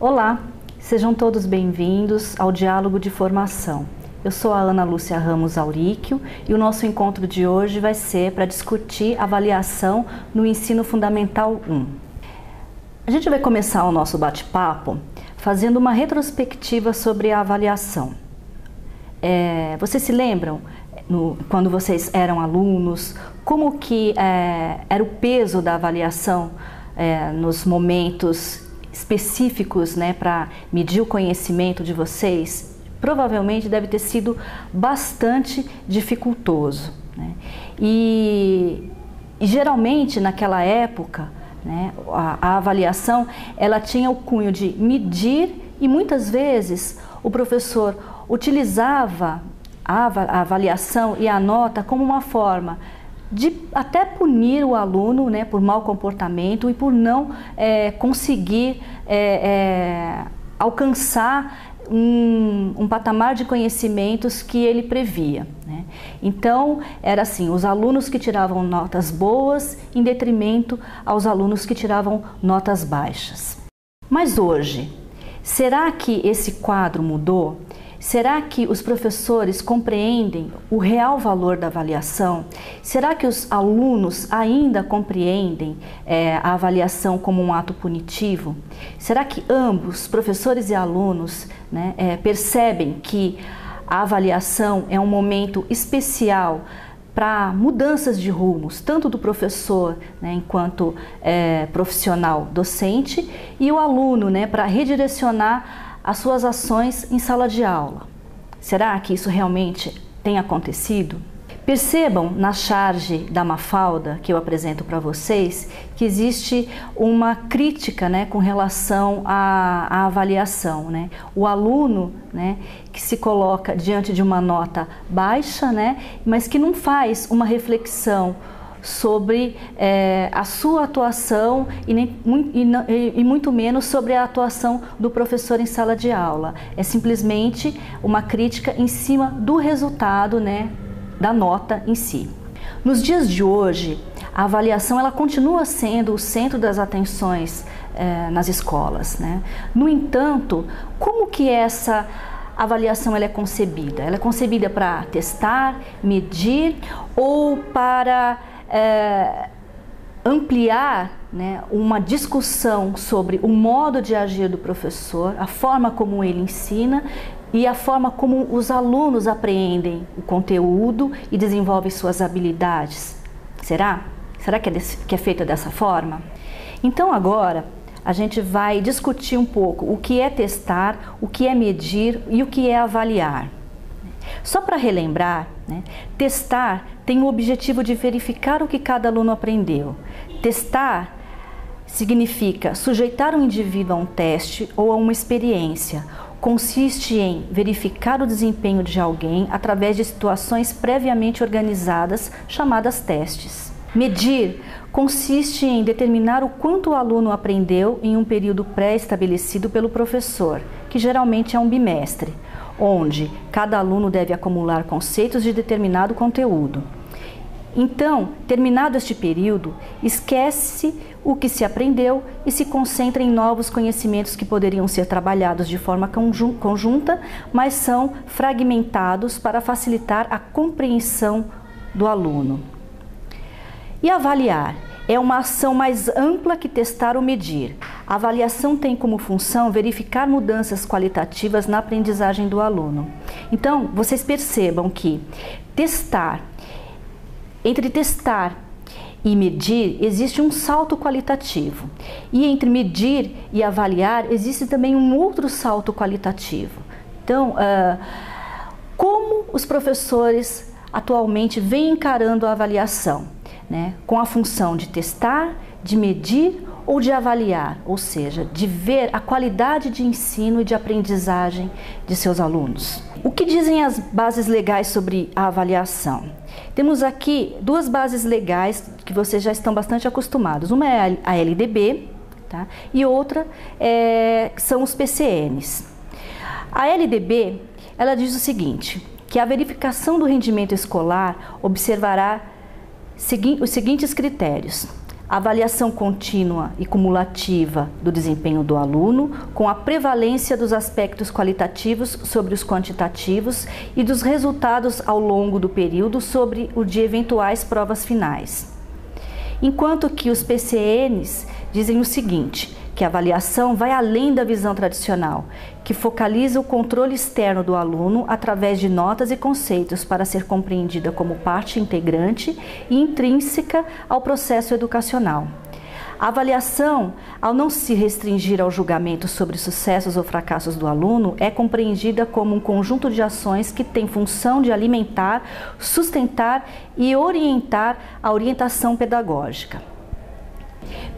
Olá, sejam todos bem-vindos ao Diálogo de Formação. Eu sou a Ana Lúcia Ramos Auríquio e o nosso encontro de hoje vai ser para discutir avaliação no Ensino Fundamental 1. A gente vai começar o nosso bate-papo fazendo uma retrospectiva sobre a avaliação. Vocês se lembram, quando vocês eram alunos, como que era o peso da avaliação nos momentos específicos, para medir o conhecimento de vocês? Provavelmente deve ter sido bastante dificultoso, E geralmente naquela época, a avaliação ela tinha o cunho de medir e muitas vezes o professor utilizava a avaliação e a nota como uma forma de até punir o aluno, por mau comportamento e por não conseguir alcançar um patamar de conhecimentos que ele previa. Então, era assim, os alunos que tiravam notas boas em detrimento aos alunos que tiravam notas baixas. Mas hoje, será que esse quadro mudou? Será que os professores compreendem o real valor da avaliação? Será que os alunos ainda compreendem a avaliação como um ato punitivo? Será que ambos, professores e alunos, percebem que a avaliação é um momento especial para mudanças de rumos, tanto do professor, enquanto profissional docente, e o aluno, para redirecionar as suas ações em sala de aula? Será que isso realmente tem acontecido? Percebam na charge da Mafalda, que eu apresento para vocês, que existe uma crítica com relação à avaliação. O aluno que se coloca diante de uma nota baixa, mas que não faz uma reflexão sobre a sua atuação e muito menos sobre a atuação do professor em sala de aula. É simplesmente uma crítica em cima do resultado, da nota em si. Nos dias de hoje, a avaliação ela continua sendo o centro das atenções nas escolas. No entanto, como que essa avaliação ela é concebida? Ela é concebida para testar, medir ou para ampliar uma discussão sobre o modo de agir do professor, a forma como ele ensina e a forma como os alunos apreendem o conteúdo e desenvolvem suas habilidades? Será? Será que é feita dessa forma? Então agora a gente vai discutir um pouco o que é testar, o que é medir e o que é avaliar. Só para relembrar, testar tem o objetivo de verificar o que cada aluno aprendeu. Testar significa sujeitar um indivíduo a um teste ou a uma experiência. Consiste em verificar o desempenho de alguém através de situações previamente organizadas, chamadas testes. Medir consiste em determinar o quanto o aluno aprendeu em um período pré-estabelecido pelo professor, que geralmente é um bimestre, onde cada aluno deve acumular conceitos de determinado conteúdo. Então, terminado este período, esquece o que se aprendeu e se concentra em novos conhecimentos que poderiam ser trabalhados de forma conjunta, mas são fragmentados para facilitar a compreensão do aluno. E avaliar é uma ação mais ampla que testar ou medir. A avaliação tem como função verificar mudanças qualitativas na aprendizagem do aluno. Então, vocês percebam que entre testar e medir existe um salto qualitativo. E entre medir e avaliar existe também um outro salto qualitativo. Então, como os professores atualmente vêm encarando a avaliação? Com a função de testar, de medir ou de avaliar, ou seja, de ver a qualidade de ensino e de aprendizagem de seus alunos. O que dizem as bases legais sobre a avaliação? Temos aqui duas bases legais que vocês já estão bastante acostumados. Uma é a LDB, e outra são os PCNs. A LDB, ela diz o seguinte, que a verificação do rendimento escolar observará os seguintes critérios: a avaliação contínua e cumulativa do desempenho do aluno, com a prevalência dos aspectos qualitativos sobre os quantitativos e dos resultados ao longo do período sobre o de eventuais provas finais. Enquanto que os PCNs dizem o seguinte, que a avaliação vai além da visão tradicional, que focaliza o controle externo do aluno através de notas e conceitos para ser compreendida como parte integrante e intrínseca ao processo educacional. A avaliação, ao não se restringir ao julgamento sobre sucessos ou fracassos do aluno, é compreendida como um conjunto de ações que tem função de alimentar, sustentar e orientar a orientação pedagógica.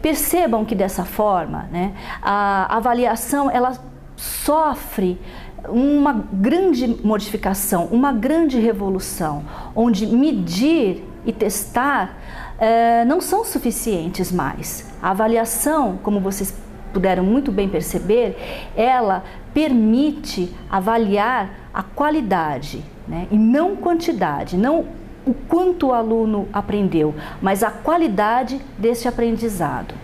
Percebam que dessa forma, né, a avaliação ela sofre uma grande modificação, uma grande revolução, onde medir e testar não são suficientes mais. A avaliação, como vocês puderam muito bem perceber, ela permite avaliar a qualidade, né, e não quantidade, não o quanto o aluno aprendeu, mas a qualidade desse aprendizado.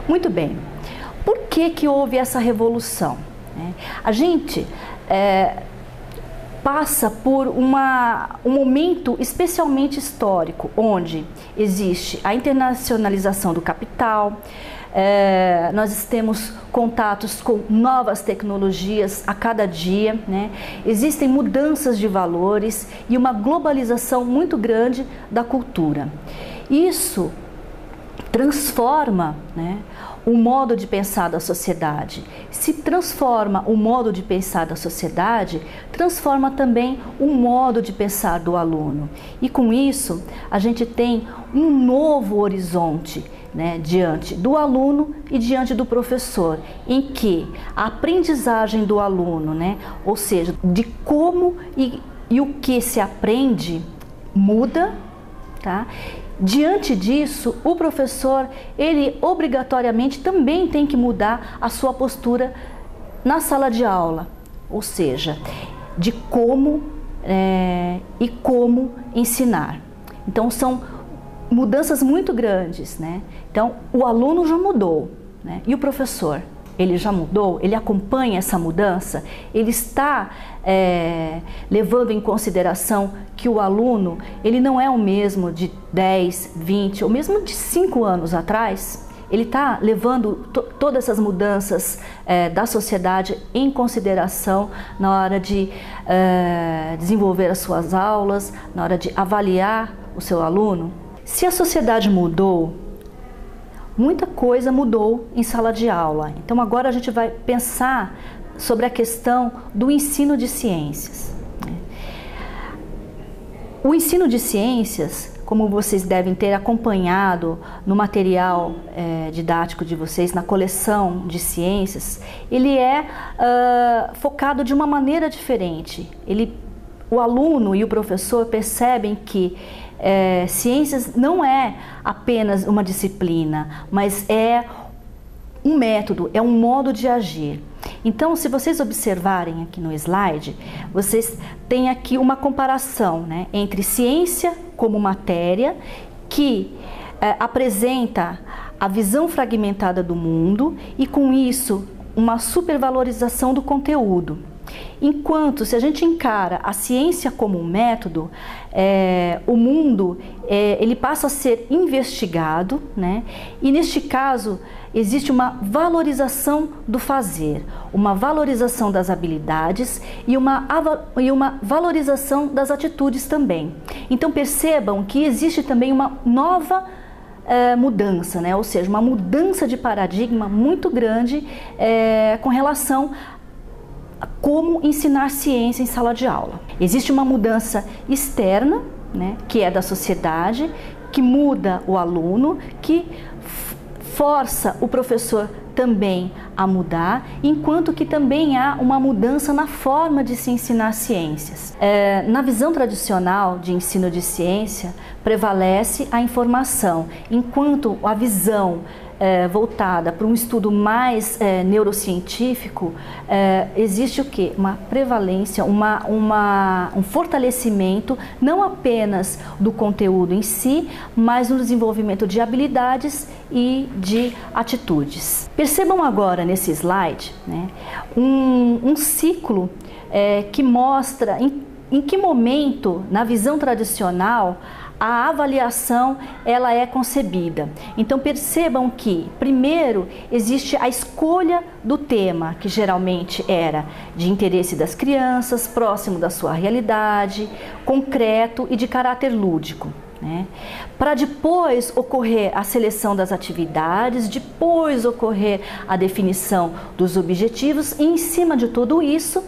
Muito bem, por que houve essa revolução? A gente passa por um momento especialmente histórico, onde existe a internacionalização do capital, nós temos contatos com novas tecnologias a cada dia, né? Existem mudanças de valores e uma globalização muito grande da cultura. Isso transforma, né, o modo de pensar da sociedade. Se transforma o modo de pensar da sociedade, transforma também o modo de pensar do aluno. E com isso, a gente tem um novo horizonte, né, diante do aluno e diante do professor, em que a aprendizagem do aluno, né, ou seja, de como e o que se aprende, muda, tá? Diante disso, o professor, ele obrigatoriamente também tem que mudar a sua postura na sala de aula, ou seja, de como e como ensinar. Então, são mudanças muito grandes, né? Então, o aluno já mudou, né? E o professor, ele já mudou? Ele acompanha essa mudança? Ele está levando em consideração que o aluno, ele não é o mesmo de 10, 20 ou mesmo de 5 anos atrás? Ele está levando todas essas mudanças da sociedade em consideração na hora de desenvolver as suas aulas, na hora de avaliar o seu aluno? Se a sociedade mudou, muita coisa mudou em sala de aula. Então agora a gente vai pensar sobre a questão do ensino de ciências. O ensino de ciências, como vocês devem ter acompanhado no material didático de vocês, na coleção de ciências, ele é focado de uma maneira diferente. O aluno e o professor percebem que ciências não é apenas uma disciplina, mas é um método, é um modo de agir. Então, se vocês observarem aqui no slide, vocês têm aqui uma comparação, né, entre ciência como matéria, que apresenta a visão fragmentada do mundo e, com isso, uma supervalorização do conteúdo. Enquanto, se a gente encara a ciência como um método, o mundo ele passa a ser investigado, né? E neste caso existe uma valorização do fazer, uma valorização das habilidades e uma valorização das atitudes também. Então percebam que existe também uma nova mudança, né? Ou seja, uma mudança de paradigma muito grande com relação como ensinar ciência em sala de aula. Existe uma mudança externa, né, que é da sociedade, que muda o aluno, que força o professor também a mudar, enquanto que também há uma mudança na forma de se ensinar ciências. Na visão tradicional de ensino de ciência, prevalece a informação, enquanto a visão voltada para um estudo mais neurocientífico, existe o quê? Uma prevalência, um fortalecimento não apenas do conteúdo em si, mas no desenvolvimento de habilidades e de atitudes. Percebam agora nesse slide, né, um ciclo que mostra em que momento, na visão tradicional, a avaliação ela é concebida. Então percebam que primeiro existe a escolha do tema, que geralmente era de interesse das crianças, próximo da sua realidade, concreto e de caráter lúdico, né? Para depois ocorrer a seleção das atividades, depois ocorrer a definição dos objetivos e em cima de tudo isso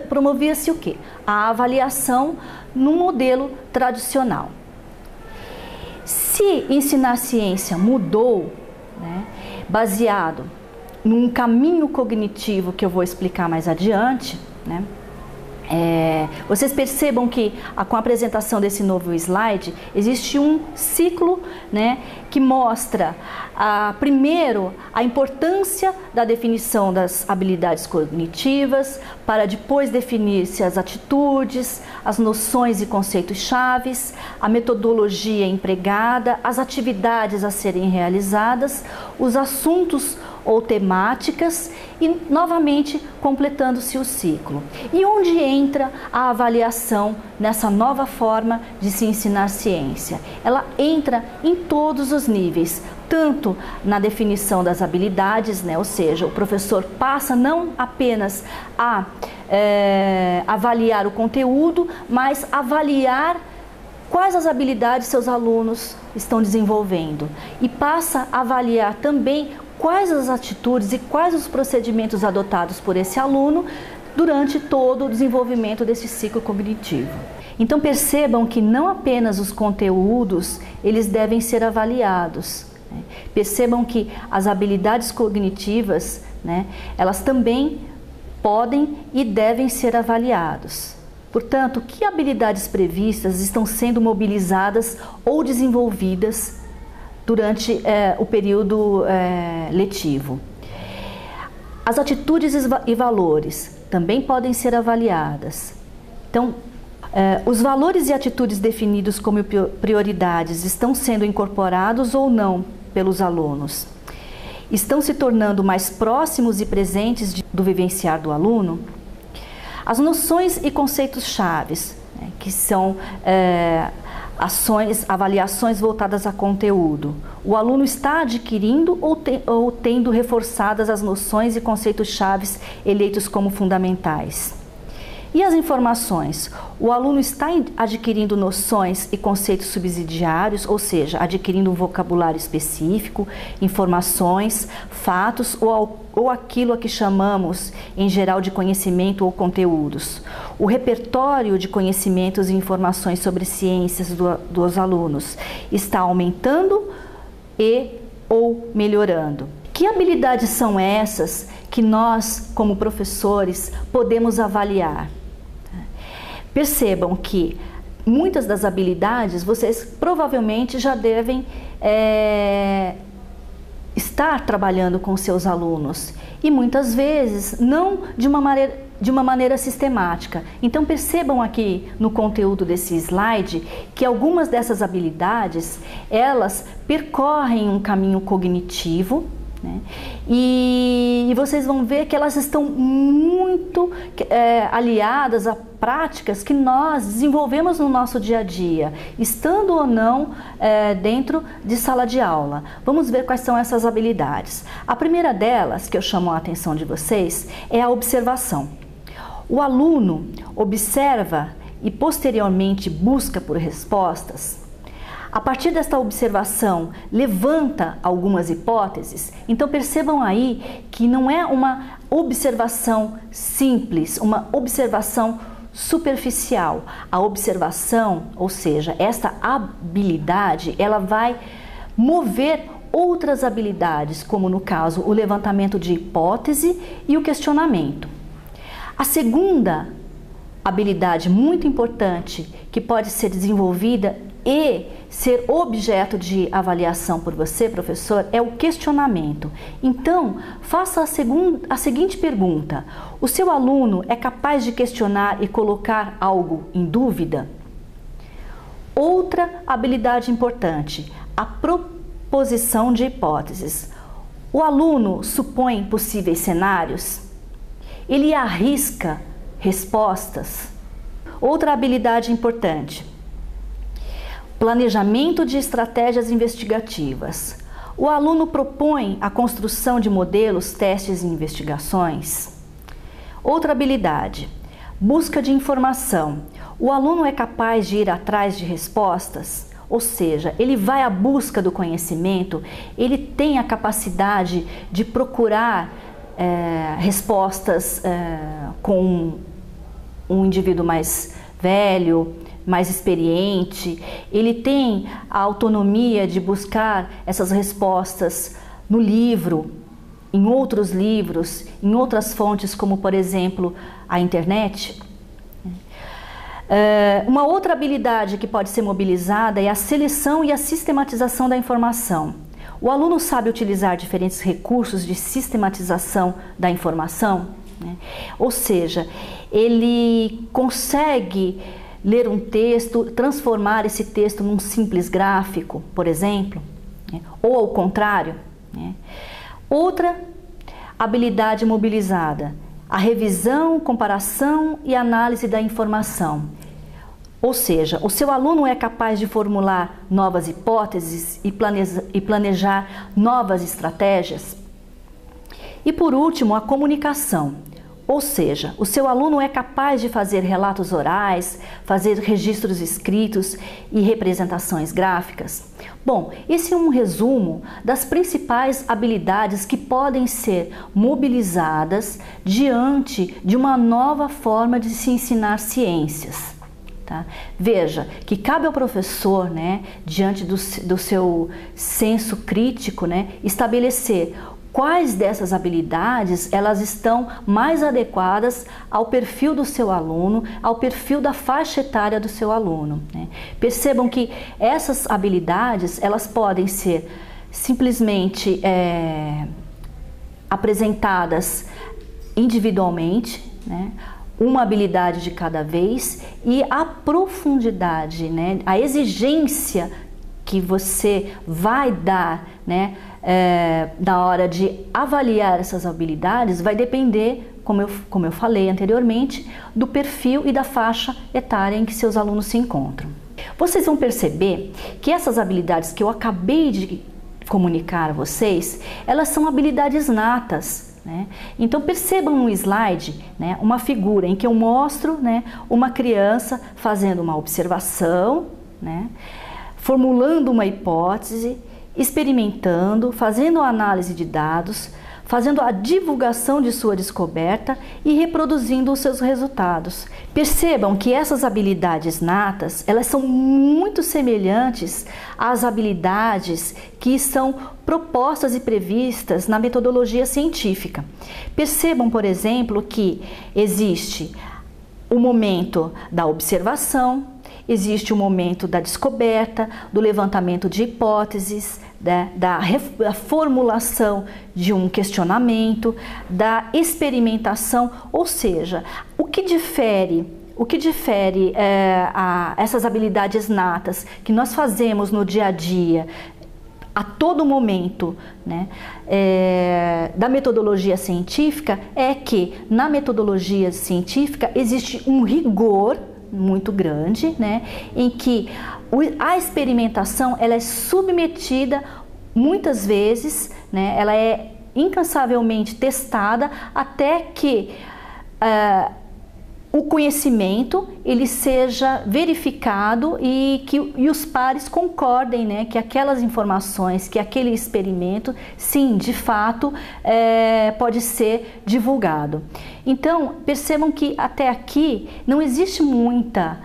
promovia-se o quê? A avaliação no modelo tradicional. Se ensinar ciência mudou, né, baseado num caminho cognitivo que eu vou explicar mais adiante, né, vocês percebam que com a apresentação desse novo slide existe um ciclo, né, que mostra primeiro a importância da definição das habilidades cognitivas, para depois definir-se as atitudes, as noções e conceitos chaves, a metodologia empregada, as atividades a serem realizadas, os assuntos ou temáticas e novamente completando-se o ciclo. E onde entra a avaliação nessa nova forma de se ensinar ciência? Ela entra em todos os níveis, tanto na definição das habilidades, né? Ou seja, o professor passa não apenas a avaliar o conteúdo, mas avaliar quais as habilidades seus alunos estão desenvolvendo e passa a avaliar também quais as atitudes e quais os procedimentos adotados por esse aluno durante todo o desenvolvimento desse ciclo cognitivo. Então percebam que não apenas os conteúdos eles devem ser avaliados, né? Percebam que as habilidades cognitivas, né, elas também podem e devem ser avaliados. Portanto, que habilidades previstas estão sendo mobilizadas ou desenvolvidas durante o período letivo? As atitudes e valores também podem ser avaliadas. Então, os valores e atitudes definidos como prioridades estão sendo incorporados ou não pelos alunos? Estão se tornando mais próximos e presentes do vivenciar do aluno? As noções e conceitos chaves, né, que são avaliações voltadas a conteúdo. O aluno está adquirindo ou tendo reforçadas as noções e conceitos chaves eleitos como fundamentais? E as informações? O aluno está adquirindo noções e conceitos subsidiários, ou seja, adquirindo um vocabulário específico, informações, fatos ou aquilo a que chamamos, em geral, de conhecimento ou conteúdos. O repertório de conhecimentos e informações sobre ciências dos alunos está aumentando ou melhorando. Que habilidades são essas que nós, como professores, podemos avaliar? Percebam que muitas das habilidades vocês provavelmente já devem estar trabalhando com seus alunos e muitas vezes não de uma maneira sistemática. Então percebam aqui no conteúdo desse slide que algumas dessas habilidades elas percorrem um caminho cognitivo, né? E vocês vão ver que elas estão muito aliadas a práticas que nós desenvolvemos no nosso dia a dia, estando ou não dentro de sala de aula. Vamos ver quais são essas habilidades. A primeira delas, que eu chamo a atenção de vocês, é a observação. O aluno observa e posteriormente busca por respostas. A partir desta observação, levanta algumas hipóteses. Então percebam aí que não é uma observação simples, uma observação superficial. A observação, ou seja, esta habilidade, ela vai mover outras habilidades, como no caso o levantamento de hipótese e o questionamento. A segunda habilidade muito importante que pode ser desenvolvida e ser objeto de avaliação por você, professor, é o questionamento. Então, faça a seguinte pergunta: o seu aluno é capaz de questionar e colocar algo em dúvida? Outra habilidade importante, a proposição de hipóteses. O aluno supõe possíveis cenários? Ele arrisca respostas? Outra habilidade importante, planejamento de estratégias investigativas. O aluno propõe a construção de modelos, testes e investigações? Outra habilidade, busca de informação. O aluno é capaz de ir atrás de respostas? Ou seja, ele vai à busca do conhecimento, ele tem a capacidade de procurar respostas com um indivíduo mais velho, mais experiente, ele tem a autonomia de buscar essas respostas no livro, em outros livros, em outras fontes, como por exemplo a internet. Uma outra habilidade que pode ser mobilizada é a seleção e a sistematização da informação. O aluno sabe utilizar diferentes recursos de sistematização da informação, né? Ou seja, ele consegue ler um texto, transformar esse texto num simples gráfico, por exemplo, né? Ou ao contrário, né? Outra habilidade mobilizada, a revisão, comparação e análise da informação. Ou seja, o seu aluno é capaz de formular novas hipóteses e planejar novas estratégias? E por último, a comunicação. Ou seja, o seu aluno é capaz de fazer relatos orais, fazer registros escritos e representações gráficas? Bom, esse é um resumo das principais habilidades que podem ser mobilizadas diante de uma nova forma de se ensinar ciências. Tá? Veja que cabe ao professor, né, diante do seu senso crítico, né, estabelecer quais dessas habilidades elas estão mais adequadas ao perfil do seu aluno, ao perfil da faixa etária do seu aluno, né? Percebam que essas habilidades elas podem ser simplesmente apresentadas individualmente, né? Uma habilidade de cada vez, e a profundidade, né? A exigência que você vai dar, né, na hora de avaliar essas habilidades vai depender, como eu falei anteriormente, do perfil e da faixa etária em que seus alunos se encontram. Vocês vão perceber que essas habilidades que eu acabei de comunicar a vocês, elas são habilidades natas, né? Então percebam no slide, né, uma figura em que eu mostro, né, uma criança fazendo uma observação, né, formulando uma hipótese, experimentando, fazendo a análise de dados, fazendo a divulgação de sua descoberta e reproduzindo os seus resultados. Percebam que essas habilidades natas, elas são muito semelhantes às habilidades que são propostas e previstas na metodologia científica. Percebam, por exemplo, que existe o momento da observação, existe o momento da descoberta, do levantamento de hipóteses, da formulação de um questionamento, da experimentação, ou seja, o que difere essas habilidades natas que nós fazemos no dia a dia, a todo momento, né, da metodologia científica, é que na metodologia científica existe um rigor muito grande, né, em que a experimentação ela é submetida muitas vezes, né, ela é incansavelmente testada até que o conhecimento ele seja verificado e os pares concordem, né, que aquelas informações, que aquele experimento, sim, de fato, pode ser divulgado. Então, percebam que até aqui não existe muita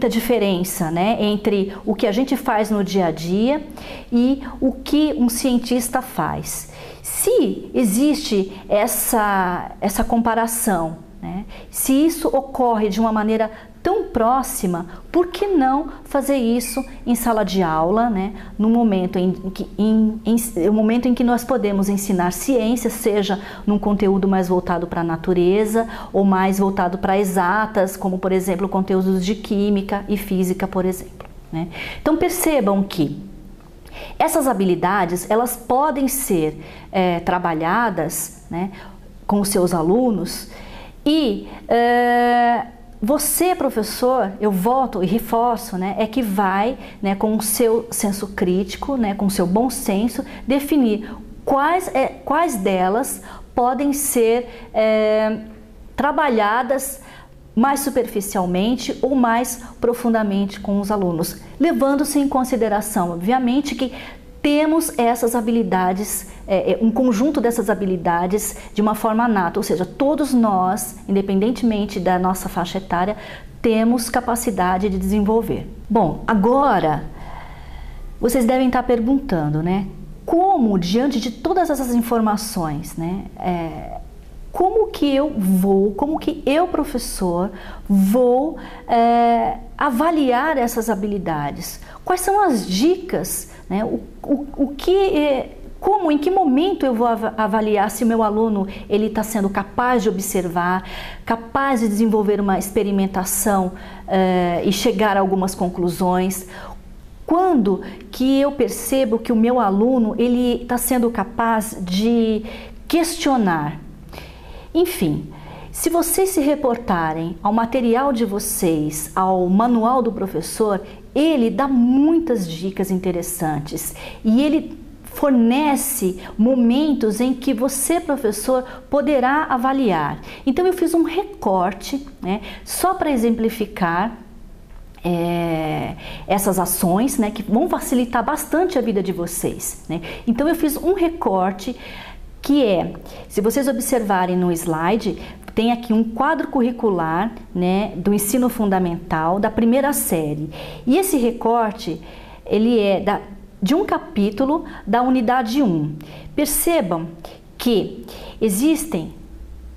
diferença, né, entre o que a gente faz no dia a dia e o que um cientista faz. Se existe essa comparação, né, se isso ocorre de uma maneira tão próxima, por que não fazer isso em sala de aula, né? No momento o momento em que nós podemos ensinar ciências, seja num conteúdo mais voltado para a natureza ou mais voltado para exatas, como por exemplo conteúdos de química e física, por exemplo, né? Então percebam que essas habilidades, elas podem ser trabalhadas, né, com os seus alunos e você, professor, eu volto e reforço, né, é que vai, né, com o seu senso crítico, né, com o seu bom senso, definir quais delas podem ser trabalhadas mais superficialmente ou mais profundamente com os alunos, levando-se em consideração, obviamente, que temos essas habilidades, um conjunto dessas habilidades de uma forma nata, ou seja, todos nós, independentemente da nossa faixa etária, temos capacidade de desenvolver. Bom, agora vocês devem estar perguntando, né, como diante de todas essas informações, né, como que eu, professor, vou avaliar essas habilidades? Quais são as dicas, né? Em que momento eu vou avaliar se o meu aluno ele está sendo capaz de observar, capaz de desenvolver uma experimentação e chegar a algumas conclusões? Quando que eu percebo que o meu aluno ele está sendo capaz de questionar? Enfim, se vocês se reportarem ao material de vocês, ao manual do professor, ele dá muitas dicas interessantes e ele fornece momentos em que você, professor, poderá avaliar. Então eu fiz um recorte, né, só para exemplificar essas ações, né, que vão facilitar bastante a vida de vocês, né? Então eu fiz um recorte que se vocês observarem no slide, tem aqui um quadro curricular, né, do ensino fundamental da primeira série. E esse recorte, ele de um capítulo da unidade 1. Percebam que existem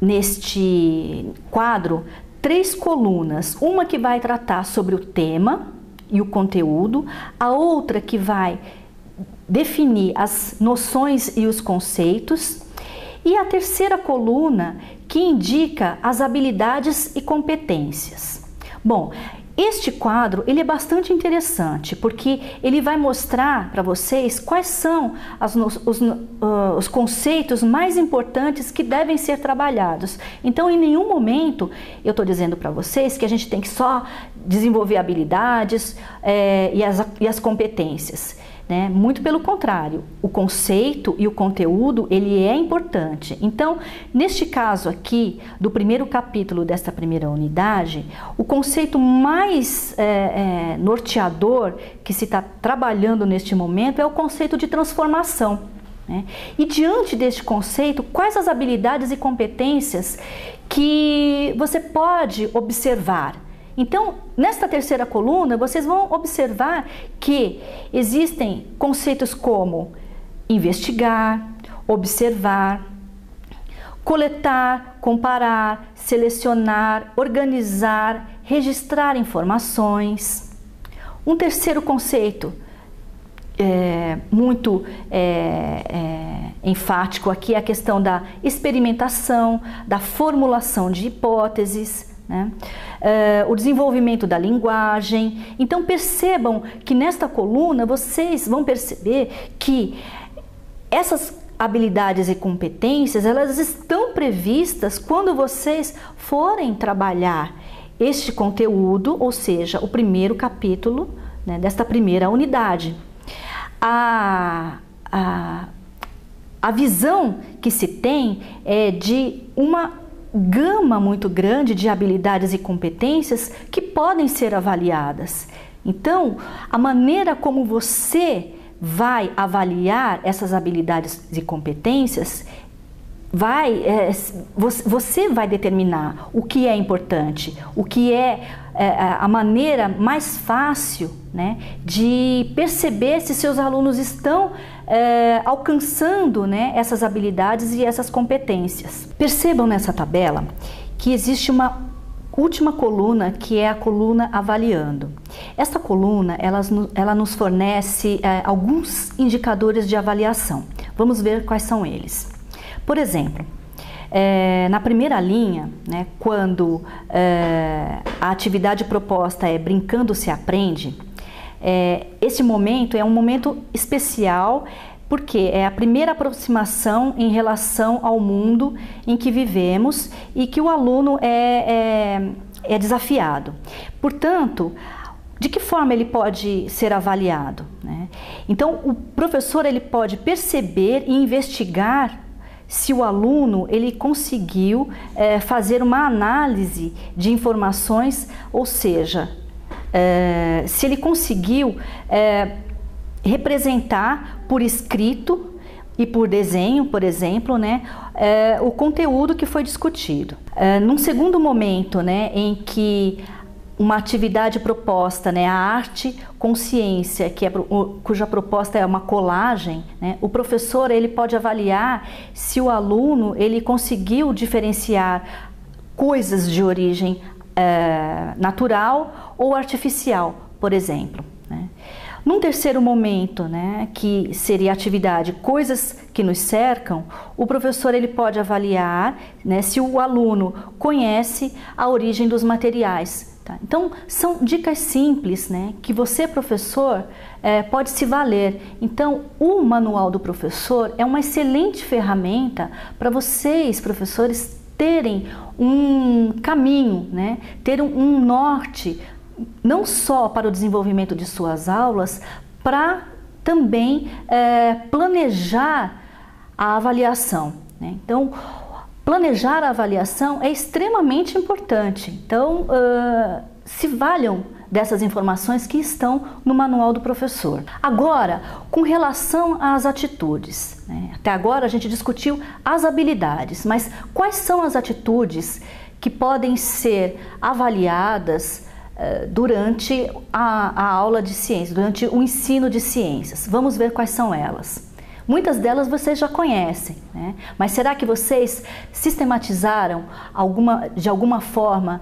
neste quadro 3 colunas, uma que vai tratar sobre o tema e o conteúdo, a outra que vai definir as noções e os conceitos, e a terceira coluna que indica as habilidades e competências. Bom, este quadro ele é bastante interessante porque ele vai mostrar para vocês quais são os conceitos mais importantes que devem ser trabalhados. Então, em nenhum momento eu estou dizendo para vocês que a gente tem que só desenvolver habilidades e as competências, né? Muito pelo contrário, o conceito e o conteúdo ele é importante. Então, neste caso aqui, do primeiro capítulo desta primeira unidade, o conceito mais norteador que se está trabalhando neste momento é o conceito de transformação, né? E diante deste conceito, quais as habilidades e competências que você pode observar? Então, nesta terceira coluna, vocês vão observar que existem conceitos como investigar, observar, coletar, comparar, selecionar, organizar, registrar informações. Um terceiro conceito muito enfático aqui é a questão da experimentação, da formulação de hipóteses, né? O desenvolvimento da linguagem. Então percebam que nesta coluna vocês vão perceber que essas habilidades e competências elas estão previstas quando vocês forem trabalhar este conteúdo, ou seja, o primeiro capítulo, né, desta primeira unidade. A visão que se tem é de uma gama muito grande de habilidades e competências que podem ser avaliadas. Então, a maneira como você vai avaliar essas habilidades e competências você vai determinar o que é importante, o que é a maneira mais fácil, né, de perceber se seus alunos estão alcançando, né, essas habilidades e essas competências. Percebam nessa tabela que existe última coluna, que é a coluna avaliando. Esta coluna, ela nos fornece alguns indicadores de avaliação. Vamos ver quais são eles. Por exemplo, na primeira linha, né, quando a atividade proposta é brincando se aprende, esse momento é um momento especial, porque é a primeira aproximação em relação ao mundo em que vivemos e que o aluno é desafiado. Portanto, de que forma ele pode ser avaliado, né? Então, o professor ele pode perceber e investigar se o aluno ele conseguiu fazer uma análise de informações, ou seja, se ele conseguiu representar por escrito e por desenho, por exemplo, né, o conteúdo que foi discutido. Num segundo momento, né, em que uma atividade proposta, né, a arte consciência, cuja proposta é uma colagem, né, o professor ele pode avaliar se o aluno ele conseguiu diferenciar coisas de origem natural ou artificial, por exemplo, né. Num terceiro momento, né, que seria a atividade coisas que nos cercam, o professor ele pode avaliar, né, se o aluno conhece a origem dos materiais. Tá? Então, são dicas simples, né, que você, professor, pode se valer. Então, o manual do professor é uma excelente ferramenta para vocês, professores, terem um caminho, né, ter um norte, não só para o desenvolvimento de suas aulas, para também planejar a avaliação, né? Então, planejar a avaliação é extremamente importante. Então, se valham dessas informações que estão no manual do professor. Agora, com relação às atitudes, né? Até agora a gente discutiu as habilidades, mas quais são as atitudes que podem ser avaliadas durante a aula de ciências, durante o ensino de ciências? Vamos ver quais são elas. Muitas delas vocês já conhecem, né? Mas será que vocês sistematizaram de alguma forma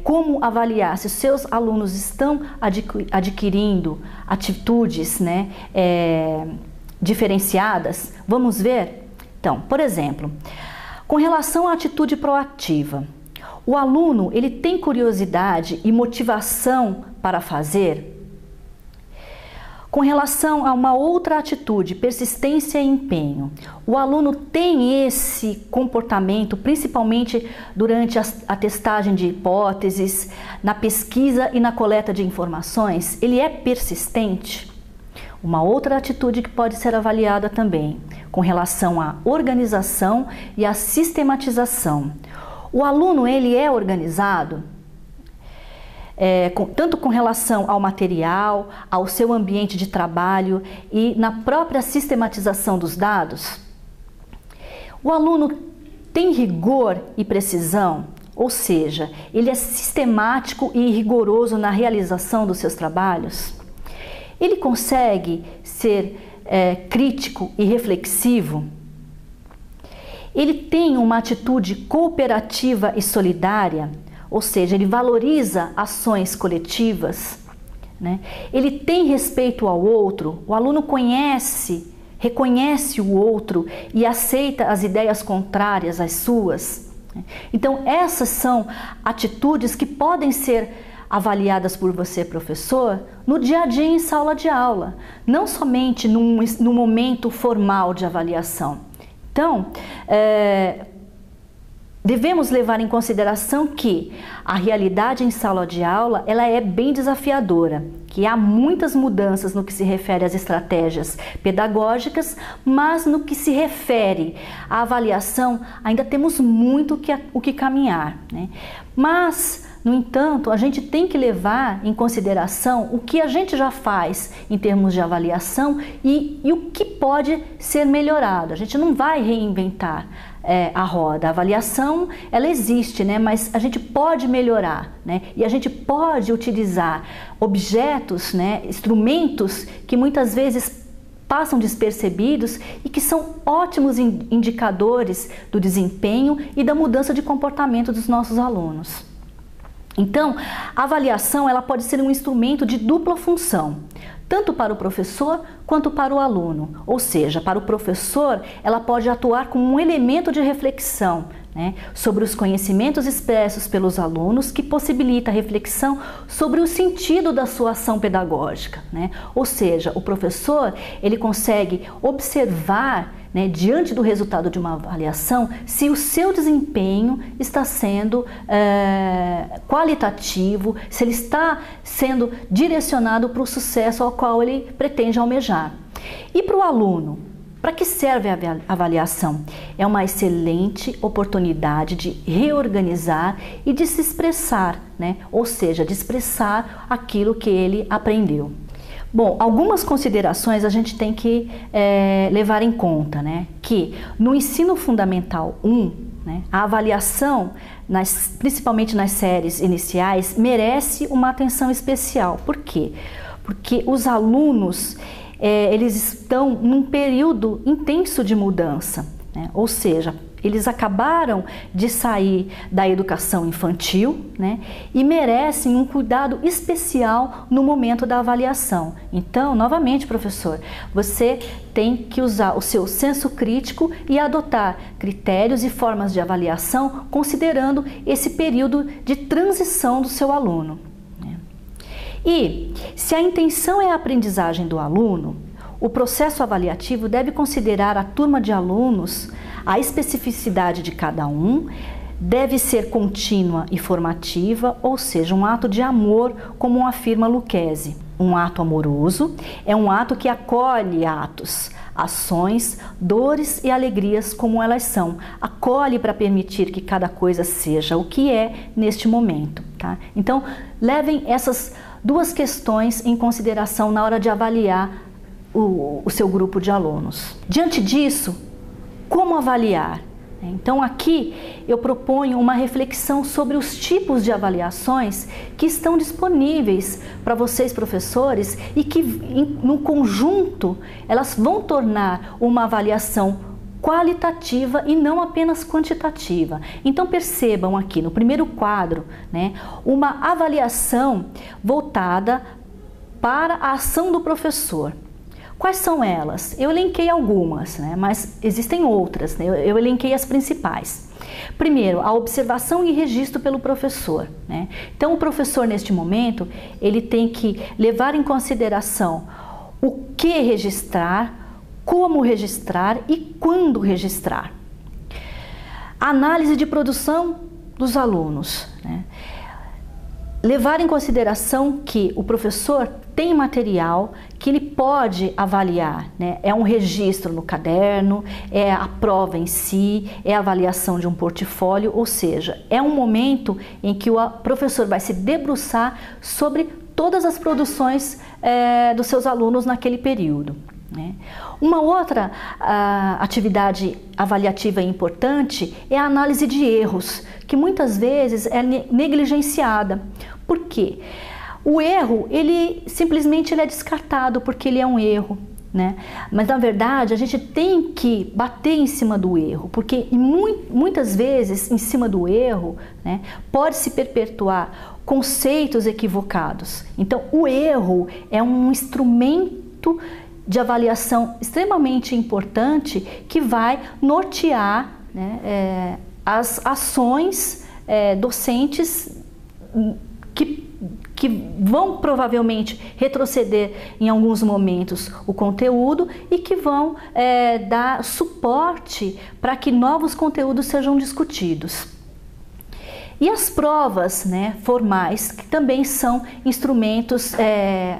como avaliar se os seus alunos estão adquirindo atitudes, né, diferenciadas? Vamos ver? Então, por exemplo, com relação à atitude proativa, o aluno ele tem curiosidade e motivação para fazer? Com relação a uma outra atitude, persistência e empenho, o aluno tem esse comportamento principalmente durante a testagem de hipóteses, na pesquisa e na coleta de informações? Ele é persistente? Uma outra atitude que pode ser avaliada também, com relação à organização e à sistematização. O aluno ele é organizado? Tanto com relação ao material, ao seu ambiente de trabalho e na própria sistematização dos dados? O aluno tem rigor e precisão, ou seja, ele é sistemático e rigoroso na realização dos seus trabalhos? Ele consegue ser crítico e reflexivo? Ele tem uma atitude cooperativa e solidária? Ou seja, ele valoriza ações coletivas, né? Ele tem respeito ao outro? O aluno reconhece o outro e aceita as ideias contrárias às suas? Então, essas são atitudes que podem ser avaliadas por você, professor, no dia a dia em sala de aula, não somente num momento formal de avaliação. Então, devemos levar em consideração que a realidade em sala de aula ela é bem desafiadora, que há muitas mudanças no que se refere às estratégias pedagógicas, mas no que se refere à avaliação ainda temos muito o que caminhar, né? Mas, no entanto, a gente tem que levar em consideração o que a gente já faz em termos de avaliação e o que pode ser melhorado. A gente não vai reinventar a roda. A avaliação, ela existe, né? Mas a gente pode melhorar, né? E a gente pode utilizar objetos, né? Instrumentos que muitas vezes passam despercebidos e que são ótimos indicadores do desempenho e da mudança de comportamento dos nossos alunos. Então, a avaliação ela pode ser um instrumento de dupla função, tanto para o professor quanto para o aluno. Ou seja, para o professor, ela pode atuar como um elemento de reflexão, né, sobre os conhecimentos expressos pelos alunos, que possibilita a reflexão sobre o sentido da sua ação pedagógica, né? Ou seja, o professor ele consegue observar, né, diante do resultado de uma avaliação, se o seu desempenho está sendo qualitativo, se ele está sendo direcionado para o sucesso ao qual ele pretende almejar. E para o aluno, para que serve a avaliação? É uma excelente oportunidade de reorganizar e de se expressar, né? Ou seja, de expressar aquilo que ele aprendeu. Bom, algumas considerações a gente tem que levar em conta, né? Que no ensino fundamental 1, né, a avaliação, principalmente nas séries iniciais, merece uma atenção especial. Por quê? Porque os alunos eles estão num período intenso de mudança, né? Ou seja, eles acabaram de sair da educação infantil, né? E merecem um cuidado especial no momento da avaliação. Então, novamente, professor, você tem que usar o seu senso crítico e adotar critérios e formas de avaliação considerando esse período de transição do seu aluno. E, se a intenção é a aprendizagem do aluno, o processo avaliativo deve considerar a turma de alunos, a especificidade de cada um, deve ser contínua e formativa, ou seja, um ato de amor, como afirma Lucchesi. Um ato amoroso é um ato que acolhe atos, ações, dores e alegrias como elas são. Acolhe para permitir que cada coisa seja o que é neste momento, tá? Então, levem essas duas questões em consideração na hora de avaliar o seu grupo de alunos. Diante disso, como avaliar? Então aqui eu proponho uma reflexão sobre os tipos de avaliações que estão disponíveis para vocês professores e que no conjunto elas vão tornar uma avaliação qualitativa e não apenas quantitativa. Então percebam aqui no primeiro quadro, né, uma avaliação voltada para a ação do professor. Quais são elas? Eu elenquei algumas, né, mas existem outras, né? Eu elenquei as principais. Primeiro, a observação e registro pelo professor, né? Então o professor neste momento, ele tem que levar em consideração o que registrar, como registrar e quando registrar. Análise de produção dos alunos, né? Levar em consideração que o professor tem material que ele pode avaliar, né? É um registro no caderno, é a prova em si, é a avaliação de um portfólio, ou seja, é um momento em que o professor vai se debruçar sobre todas as produções dos seus alunos naquele período, né? Uma outra atividade avaliativa importante é a análise de erros, que muitas vezes é negligenciada. Por quê? O erro, ele simplesmente é descartado porque ele é um erro, né? Mas na verdade a gente tem que bater em cima do erro, porque muitas vezes em cima do erro, né, pode se perpetuar conceitos equivocados. Então o erro é um instrumento de avaliação extremamente importante que vai nortear, né, as ações docentes que vão provavelmente retroceder em alguns momentos o conteúdo e que vão dar suporte para que novos conteúdos sejam discutidos. E as provas, né, formais, que também são instrumentos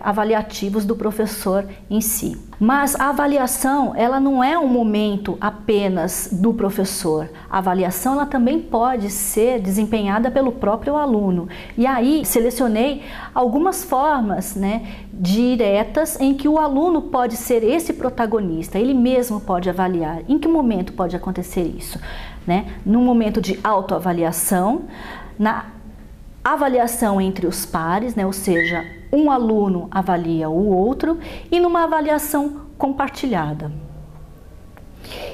avaliativos do professor em si. Mas a avaliação, ela não é um momento apenas do professor. A avaliação, ela também pode ser desempenhada pelo próprio aluno. E aí, selecionei algumas formas, né, diretas em que o aluno pode ser esse protagonista. Ele mesmo pode avaliar. Em que momento pode acontecer isso? Né? No momento de autoavaliação, na avaliação entre os pares, né? Ou seja, um aluno avalia o outro, e numa avaliação compartilhada.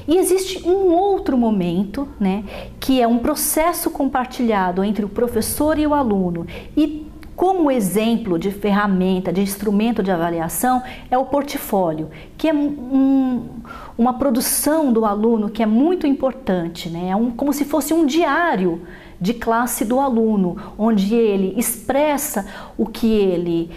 E existe um outro momento, né, que é um processo compartilhado entre o professor e o aluno. E como exemplo de ferramenta, de instrumento de avaliação, é o portfólio, que é uma produção do aluno que é muito importante, né? Como se fosse um diário de classe do aluno, onde ele expressa o que ele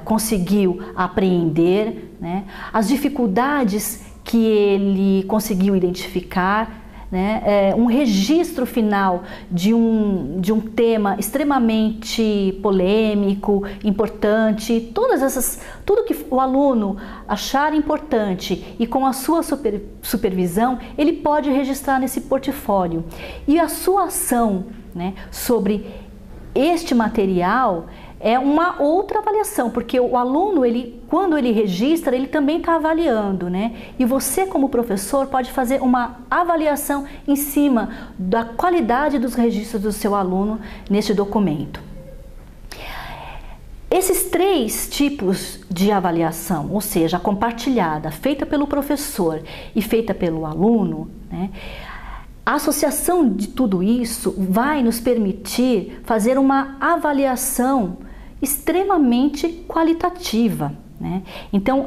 conseguiu apreender, né? As dificuldades que ele conseguiu identificar, né? Um registro final de um tema extremamente polêmico, importante, tudo que o aluno achar importante e com a sua supervisão, ele pode registrar nesse portfólio. E a sua ação, né, sobre este material é uma outra avaliação, porque o aluno, quando ele registra, ele também está avaliando, né? E você, como professor, pode fazer uma avaliação em cima da qualidade dos registros do seu aluno neste documento. Esses 3 tipos de avaliação, ou seja, a compartilhada, feita pelo professor e feita pelo aluno, né? A associação de tudo isso vai nos permitir fazer uma avaliação extremamente qualitativa, né? Então,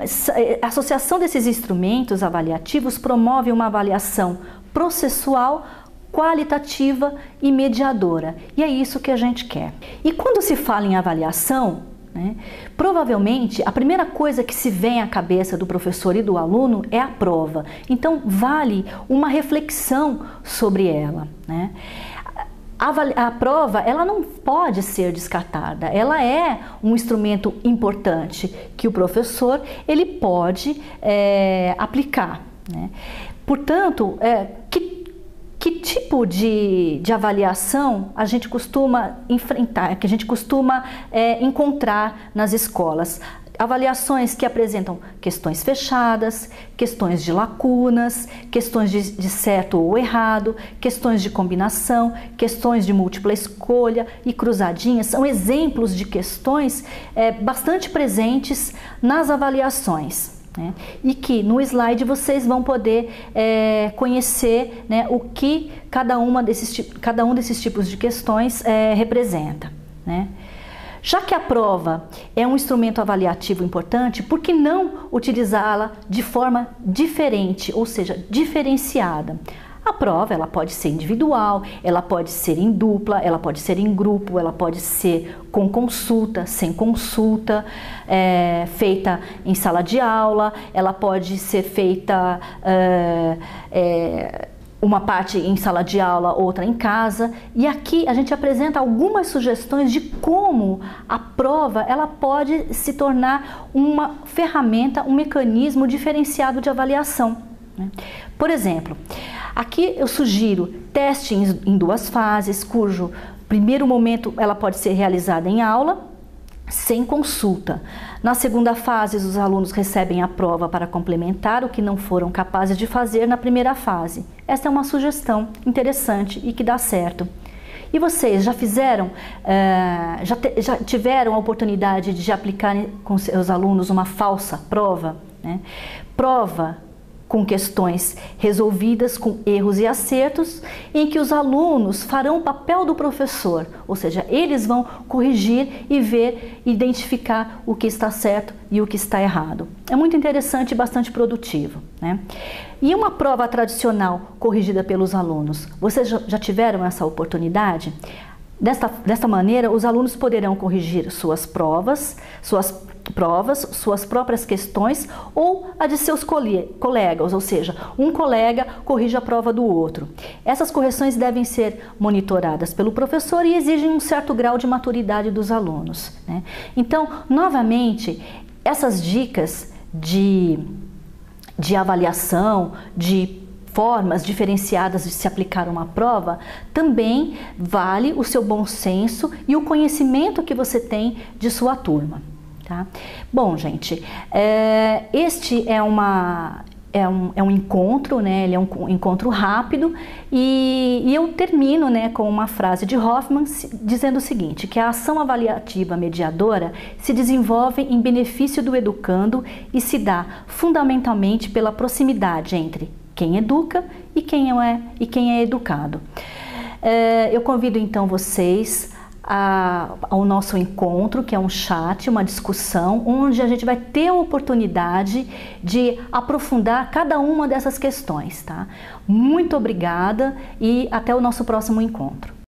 a associação desses instrumentos avaliativos promove uma avaliação processual, qualitativa e mediadora. E é isso que a gente quer. E quando se fala em avaliação, né, provavelmente a primeira coisa que se vem à cabeça do professor e do aluno é a prova. Então, vale uma reflexão sobre ela, né? A prova, ela não pode ser descartada, ela é um instrumento importante que o professor ele pode aplicar, né? Portanto, que tipo de avaliação a gente costuma enfrentar, que a gente costuma encontrar nas escolas? Avaliações que apresentam questões fechadas, questões de lacunas, questões de certo ou errado, questões de combinação, questões de múltipla escolha e cruzadinhas. São exemplos de questões bastante presentes nas avaliações, né? E que no slide vocês vão poder conhecer, né, o que cada um desses tipos de questões representa, né? Já que a prova é um instrumento avaliativo importante, por que não utilizá-la de forma diferente, ou seja, diferenciada? A prova, ela pode ser individual, ela pode ser em dupla, ela pode ser em grupo, ela pode ser com consulta, sem consulta, feita em sala de aula, ela pode ser feita uma parte em sala de aula, outra em casa. E aqui a gente apresenta algumas sugestões de como a prova ela pode se tornar uma ferramenta, um mecanismo diferenciado de avaliação, né? Por exemplo, aqui eu sugiro teste em 2 fases, cujo primeiro momento ela pode ser realizada em aula, sem consulta. Na segunda fase, os alunos recebem a prova para complementar o que não foram capazes de fazer na primeira fase. Esta é uma sugestão interessante e que dá certo. E vocês já fizeram, já tiveram a oportunidade de aplicar com seus alunos uma falsa prova, né? Prova com questões resolvidas com erros e acertos, em que os alunos farão o papel do professor, ou seja, eles vão corrigir e ver, identificar o que está certo e o que está errado. É muito interessante e bastante produtivo, né? E uma prova tradicional corrigida pelos alunos, vocês já tiveram essa oportunidade? Desta maneira, os alunos poderão corrigir suas provas, suas próprias questões ou a de seus colegas, ou seja, um colega corrige a prova do outro. Essas correções devem ser monitoradas pelo professor e exigem um certo grau de maturidade dos alunos, né? Então, novamente, essas dicas de avaliação, de formas diferenciadas de se aplicar uma prova, também vale o seu bom senso e o conhecimento que você tem de sua turma, tá? Bom, gente, este é um encontro, né? Ele é um encontro rápido e eu termino, né, com uma frase de Hoffman dizendo o seguinte, que a ação avaliativa mediadora se desenvolve em benefício do educando e se dá fundamentalmente pela proximidade entre quem educa e quem é educado. Eu convido então vocês ao nosso encontro, que é um chat, uma discussão, onde a gente vai ter a oportunidade de aprofundar cada uma dessas questões, tá? Muito obrigada e até o nosso próximo encontro.